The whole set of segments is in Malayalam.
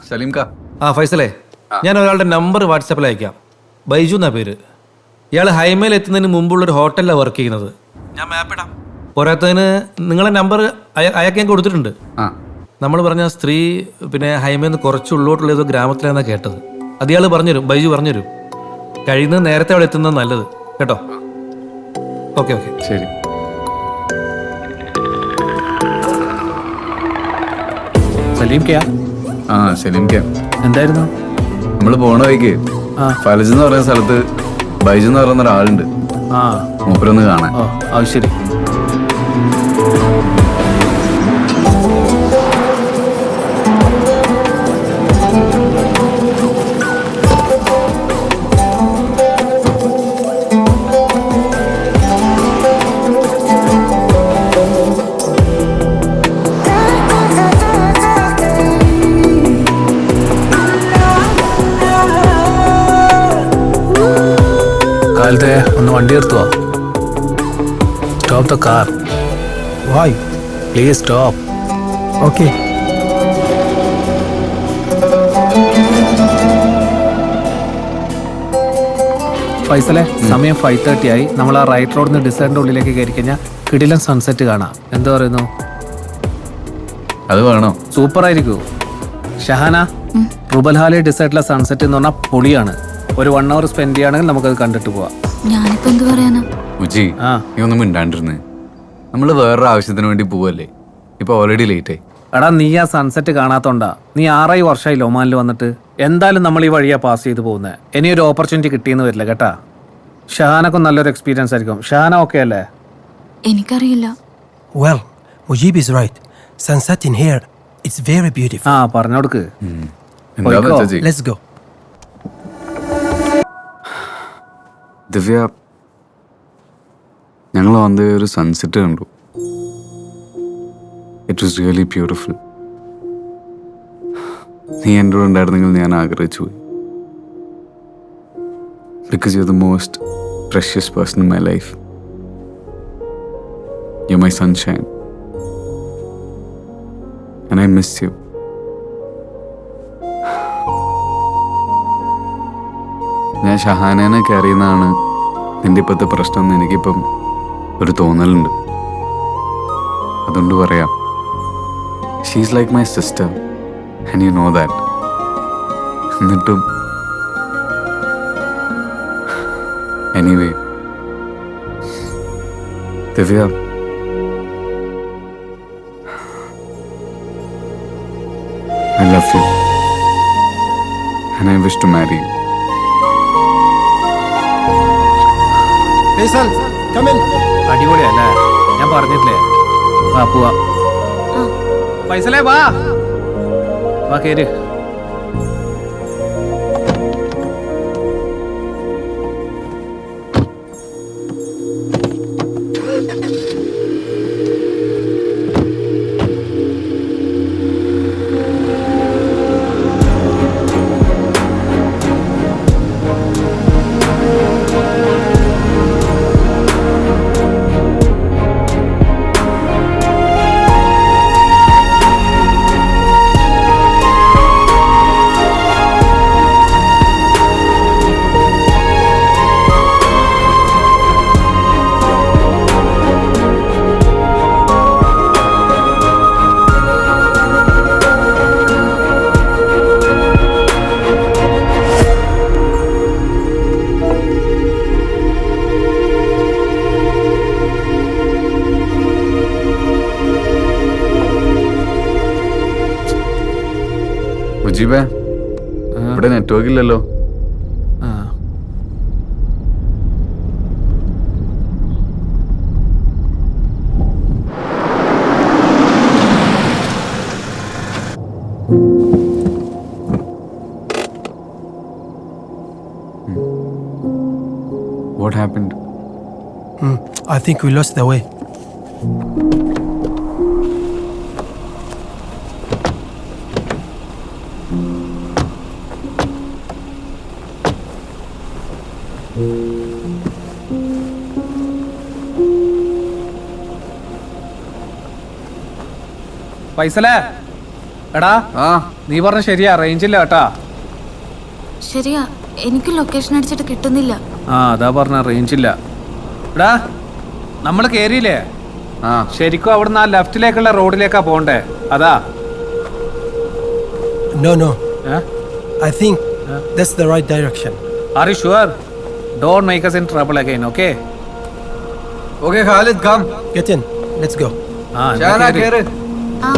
സലീം കാ. ഫൈസലേ, ഞാൻ ഒരാളുടെ നമ്പർ വാട്സാപ്പിൽ അയക്കാം. ബൈജു എന്നാ പേര്. ഇയാൾ ഹൈമയിൽ എത്തുന്നതിന് മുമ്പുള്ളൊരു ഹോട്ടലിലാണ് വർക്ക് ചെയ്യുന്നത്. ഞാൻ മാപ്പ് ഇടാം. പോരാത്തതിന് നിങ്ങളെ നമ്പർ അയാൾക്ക് ഞാൻ കൊടുത്തിട്ടുണ്ട്. നമ്മൾ പറഞ്ഞ സ്ത്രീ പിന്നെ ഹൈമയിൽ നിന്ന് കുറച്ച് ഉള്ളോട്ടുള്ള ഏതോ ഗ്രാമത്തിലാണെന്നാണ് കേട്ടത്. അത് ഇയാൾ പറഞ്ഞുതരും, ബൈജു പറഞ്ഞുതരും. കഴിയുന്നത് നേരത്തെ അവിടെ എത്തുന്നത് നല്ലത് കേട്ടോ. ഓക്കെ ഓക്കെ ശരി. സലീം ക്യാ? സലീം ക്യാ. എന്തായിരുന്നു? നമ്മൾ പോണ വഴിക്ക് ഫലജ് എന്ന് പറയുന്ന സ്ഥലത്ത് ബൈജു എന്ന് പറയുന്ന ഒരാളുണ്ട്. മൂപ്പരൊന്ന് കാണാൻ. അത് ശരി. കാലത്തെ ഒന്ന് വണ്ടി നിർത്തുവോ? Stop the car. Why? Please stop. Okay. ഫൈസലെ, സമയം 5:30 ആയി. നമ്മൾ ആ റൈറ്റ് റോഡിൽ നിന്ന് ഡിസൈറിന്റെ ഉള്ളിലേക്ക് കയറി കഴിഞ്ഞാൽ കിടിലൻ സൺസെറ്റ് കാണാം. എന്താ പറയുന്നു? അത് വേണോ? സൂപ്പർ ആയിരിക്കും. ഷഹാന, റുബൽഹാലി ഡിസൈഡിലെ സൺസെറ്റ് എന്ന് പറഞ്ഞാൽ പൊളിയാണ്. ഒരു 1 hour സ്പെൻഡ് ചെയ്യുകയാണെങ്കിൽ നമുക്കത് കണ്ടിട്ട് പോവാം. ഞാനിപ്പോ എന്ത് പറയാനാ? ഉജി, നീ ഒന്നും മിണ്ടാണ്ടിരുന്നേ. നമ്മൾ വേറൊരു ആവശ്യത്തിന് വേണ്ടി പോവല്ലേ. ഇപ്പൊ ഓൾറെഡി ലേറ്റ് ആയി. എടാ, നീ ആ സൺസെറ്റ് കാണാത്തോണ്ടാ. നീ 6 വർഷമായി ഒമാനിൽ വന്നിട്ട്. എന്തായാലും നമ്മൾ ഈ വഴിയാ പാസ് ചെയ്ത് പോകുന്നത്. ഇനിയൊരു ഓപ്പർച്യൂണിറ്റി കിട്ടിയെന്ന് വരില്ല കേട്ടാ. ഷഹാനക്കും നല്ലൊരു എക്സ്പീരിയൻസ് ആയിരിക്കും. ഷഹാന ഓക്കെ അല്ലേ? എനിക്കറിയില്ല. Well, Mujib is right. Sunset in here, it's very beautiful. പറഞ്ഞോടുക്ക്. എന്താ ചേച്ചി? Let's go. ദിവ്യ, ഞങ്ങൾ വന്ന ഒരു സൺസെറ്റ് കണ്ടു. It was really beautiful. നീ എൻ്റെ കൂടെ ഉണ്ടായിരുന്നെങ്കിൽ ഞാൻ ആഗ്രഹിച്ചു പോയി. Because you are the most precious person in my life. You my sunshine and I miss you. ഞാൻ ഷഹാനേനെ കയറിയെന്നാണ് നിന്റെ ഇപ്പോഴത്തെ പ്രശ്നം എന്ന് എനിക്കിപ്പം ഒരു തോന്നലുണ്ട്. അതുകൊണ്ട് പറയാം, she's like my sister and you know that. എന്നിട്ടും anyway Divya, I love you and I wish to marry you. Faisal, come in. അടിപൊളിയല്ലേ? ഞാൻ പറഞ്ഞിട്ടില്ലേ? വാ പോവാ. ഫൈസലേ വാ. വാ കേര്. മുജീബേ, ഇവിടെ നെറ്റ്വർക്ക് ഇല്ലല്ലോ. What happened? I think we lost the way. ഫൈസലേ, എടാ ആ നീ പറഞ്ഞ ശരിയാ, റേഞ്ചില്ല കേട്ടാ. ശരിയാ, എനിക്ക് ലൊക്കേഷൻ അടിച്ചിട്ട് കിട്ടുന്നില്ല. ആ അതാ പറഞ്ഞ റേഞ്ചില്ല. എടാ നമ്മൾ കേറിയില്ലേ, ആ ശരിക്കും അവിടുന്ന് ആ ലെഫ്റ്റിലേക്കുള്ള റോഡിലേക്കാ പോണ്ടേ, അതാ. No. I think that's the right direction. Are you sure? Don't make us in trouble again, okay? Okay Khalid come. Get in. Let's go. ആ എന്നാ ഷാന കേറി. കേറ്. ആ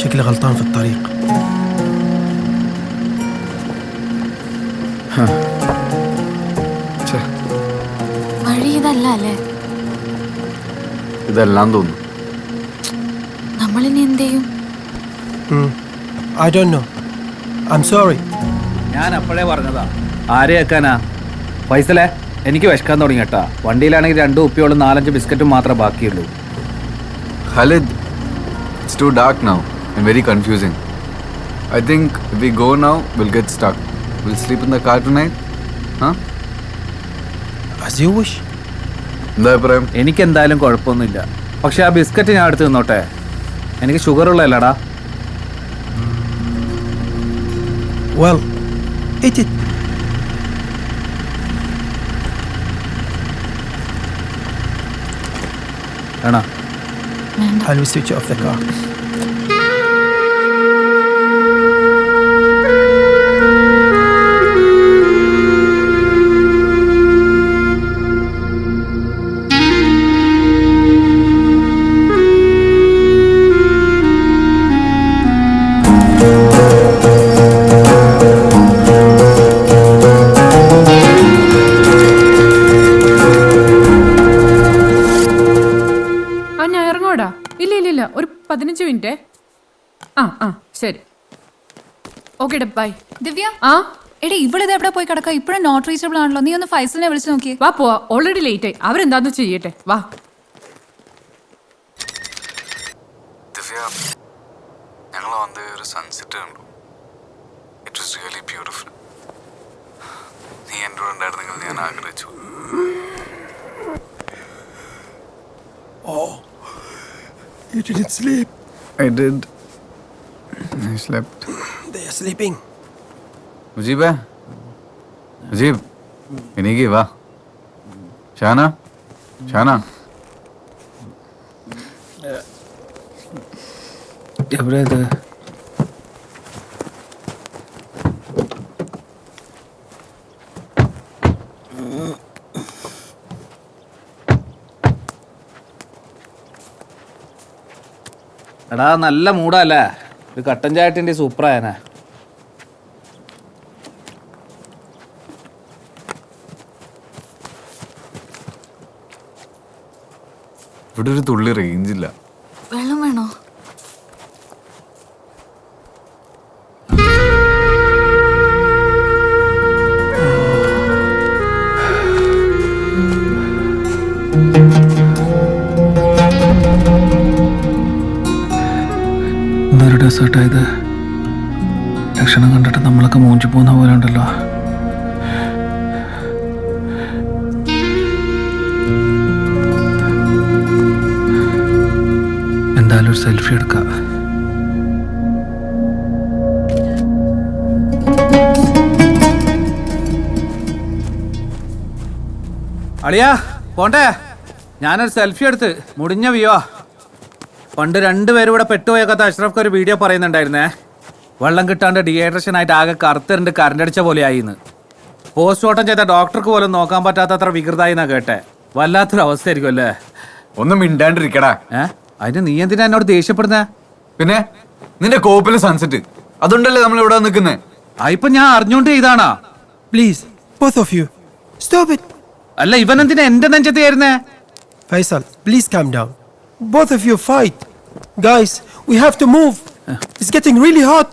شكلي غلطان في الطريق. വഴി ഇതല്ല അല്ലേ? ഇതെല്ലാം തോന്നുന്നു. നമ്മളിനി എന്ത് ചെയ്യും? I don't know. I'm sorry. ഞാൻ അപ്പോഴേ പറഞ്ഞതാ, ആരെ വെക്കാനാ. ഫൈസലേ, എനിക്ക് വിശക്കാൻ തുടങ്ങി കേട്ടാ. വണ്ടിയിലാണെങ്കിൽ 2 ഉപ്പിയോളും 4-5 ബിസ്ക്കറ്റും മാത്രമേ ബാക്കിയുള്ളൂ. Khalid, it's too dark now and very confusing. I think if we go now, we'll get stuck. We'll sleep in the car tonight? Huh? As you wish. എന്താ അഭിപ്രായം? എനിക്കെന്തായാലും കുഴപ്പമൊന്നുമില്ല. പക്ഷെ ആ ബിസ്ക്കറ്റ് ഞാൻ എടുത്ത് തിന്നോട്ടെ, എനിക്ക് ഷുഗർ ഉള്ളതല്ലടാ. Well, eat it. വേണോ? വേണ്ട. I'll switch off the car. ഞാൻ ഇറങ്ങോടാ. ഇല്ല ഒരു 15 മിനിറ്റ്. ആ ശരി, ഓക്കെ ബൈ. ദിവ്യ, ആ എടി ഇവളിത് എവിടെ പോയി കിടക്കുക? ഇപ്പോഴും നോട്ട് റീച്ചബിൾ ആണല്ലോ. നീ ഒന്ന് ഫൈസലിനെ വിളിച്ചു നോക്കിയേ. വാ പോവാ, ഓൾറെഡി ലേറ്റ് ആയി. അവരെന്താന്ന് ചെയ്യട്ടെ, വാ. ദിവ്യ, ഞങ്ങൾ വന്ന് ഒരു സൺസെറ്റ് കണ്ടു. It was really beautiful. നീ എൻ്റെ കൂടെ ഉണ്ടായിരുന്നെങ്കിൽ ഞാൻ ആഗ്രഹിച്ചു. You didn't sleep. I did. I slept. They are sleeping. മുജീബേ, Mujeeb, എനിക്ക് വാ. ഷാന, ഷാന. എവിടെ ഇത്? എടാ നല്ല മൂടാല്ലേ, ഒരു കട്ടൻ ചായട്ടിൻ്റെ സൂപ്പറായനെ. ഇവിടെ ഒരു തുള്ളി റേഞ്ച് ഇല്ല. വെള്ളം വേണോ? എന്തൊരു ഡെസേർട്ടായത്. ലക്ഷണം കണ്ടിട്ട് നമ്മളൊക്കെ മൂഞ്ചി പോകുന്ന പോലെ ഉണ്ടല്ലോ. എന്തായാലും ഒരു സെൽഫി എടുക്കാം. അളിയാ പോണ്ടേ, ഞാനൊരു സെൽഫി എടുത്ത് മുടിഞ്ഞ വ്യൂവാ. പണ്ട് രണ്ടുപേരും ഇവിടെ പെട്ടുപോയക്കാത്ത അഷ്റഫ് ഒരു വീഡിയോ പറയുന്നുണ്ടായിരുന്നേ. വെള്ളം കിട്ടാണ്ട് ഡീഹൈഡ്രേഷൻ ആയിട്ട് ആകെ കറുത്തിരണ്ട് കരണ്ടടിച്ച പോലെ ആയിന്ന്. പോസ്റ്റ്മോർട്ടം ചെയ്ത ഡോക്ടർക്ക് പോലും നോക്കാൻ പറ്റാത്തത്ര വികൃതായി എന്നാ കേട്ടെ. വല്ലാത്തൊരു അവസ്ഥയായിരിക്കും അല്ലേ? ഒന്നും മിണ്ടാണ്ടിരിക്കടാ. അതിന് നീ എന്തിനാ എന്നോട് ദേഷ്യപ്പെടുന്നേ? പിന്നെ നിന്റെ കോപ്പിലെ സൺസെറ്റ് അതുകൊണ്ടല്ലേ നമ്മൾ ഇവിടെ നിൽക്കുന്നേ. ഇപ്പൊ ഞാൻ അറിഞ്ഞോണ്ട് ചെയ്താണാ? Please, both of you, stop it. അല്ല ഇവൻ എന്തിനാ എന്റെ നെഞ്ചത്ത് ആയിരുന്നേ? Faisal, please calm down. Both of you fight. Guys, we have to move. It's getting really hot.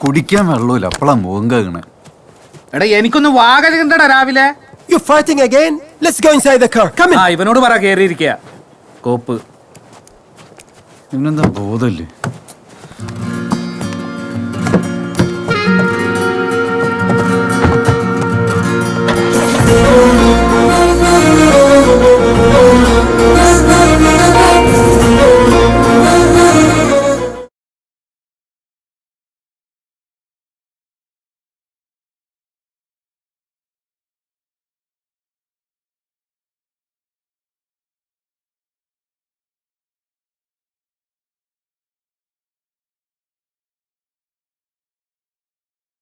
കുടിക്കാൻ വെള്ളമില്ല, അപ്പളാ മുഖം കഴുകണേ. എടാ എനിക്കൊന്ന് വാകണ്ടടാ രാവിലെ. You're fighting again? Let's go inside the car. Come in. ഇവനോട് പറ കേറിയിരിക്കുക കോപ്പ്. ഇവനെന്താ ബോധമില്ലേ?